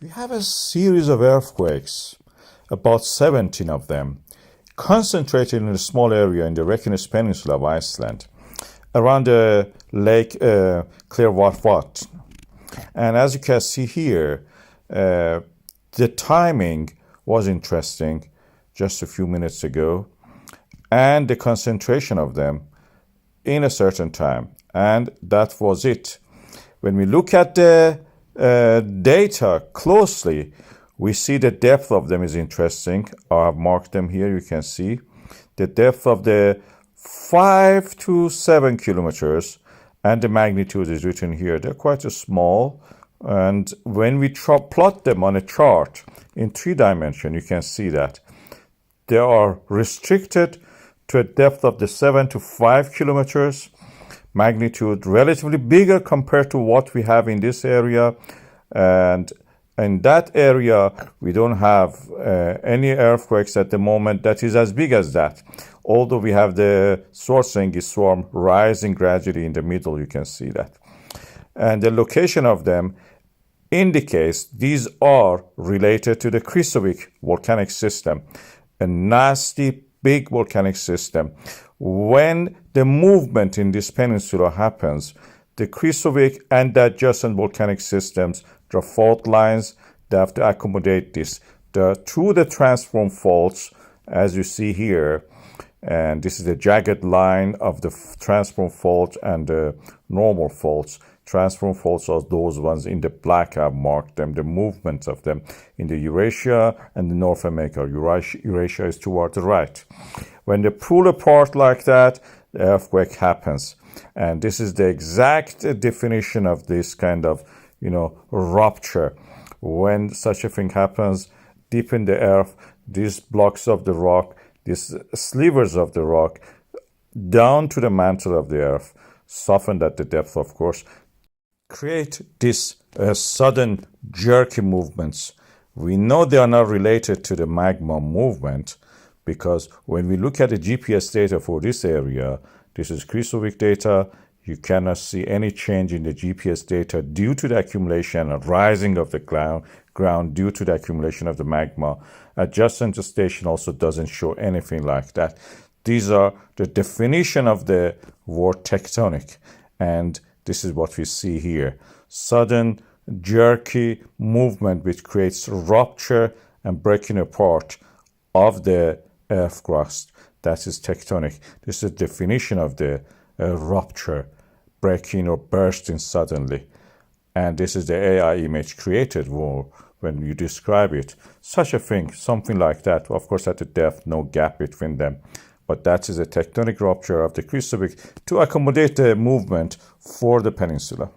We have a series of earthquakes, about 17 of them, concentrated in a small area in the Reykjanes Peninsula of Iceland, around the lake Krýsuvík. And as you can see here, the timing was interesting just a few minutes ago, and the concentration of them in a certain time. And that was it. When we look at the data closely, we see the depth of them is interesting. I have marked them here. You can see the depth of the 5 to 7 kilometers, and the magnitude is written here. They're quite small, and when we plot them on a chart in 3 dimensions, you can see that they are restricted to a depth of the 7 to 5 kilometers, magnitude relatively bigger compared to what we have in this area. And in that area, we don't have any earthquakes at the moment that is as big as that. Although we have the Svartsengi swarm rising gradually in the middle, you can see that. And the location of them indicates these are related to the Krýsuvík volcanic system, a nasty big volcanic system. When the movement in this peninsula happens, the Krýsuvík and the adjacent volcanic systems, there are fault lines, they have to accommodate this. Through the transform faults, as you see here, and this is the jagged line of the transform fault and the normal faults. Transform faults are those ones in the black. I've marked them, the movements of them in the Eurasia and the North America. Eurasia is toward the right. When they pull apart like that, the earthquake happens. And this is the exact definition of this kind of, rupture. When such a thing happens deep in the earth, these blocks of the rock, these slivers of the rock, down to the mantle of the earth, softened at the depth, of course, create this sudden jerky movements. We know they are not related to the magma movement, because when we look at the GPS data for this area, this is Krýsuvík data, you cannot see any change in the GPS data due to the accumulation and rising of the ground due to the accumulation of the magma. Adjacent station also doesn't show anything like that. These are the definition of the word tectonic, and this is what we see here. Sudden, jerky movement which creates rupture and breaking apart of the earth crust. That is tectonic. This is the definition of the rupture, breaking or bursting suddenly. And this is the AI image created when you describe it. Such a thing, something like that. Of course, at the depth, no gap between them. But that is a tectonic rupture of the Krýsuvík to accommodate the movement for the peninsula.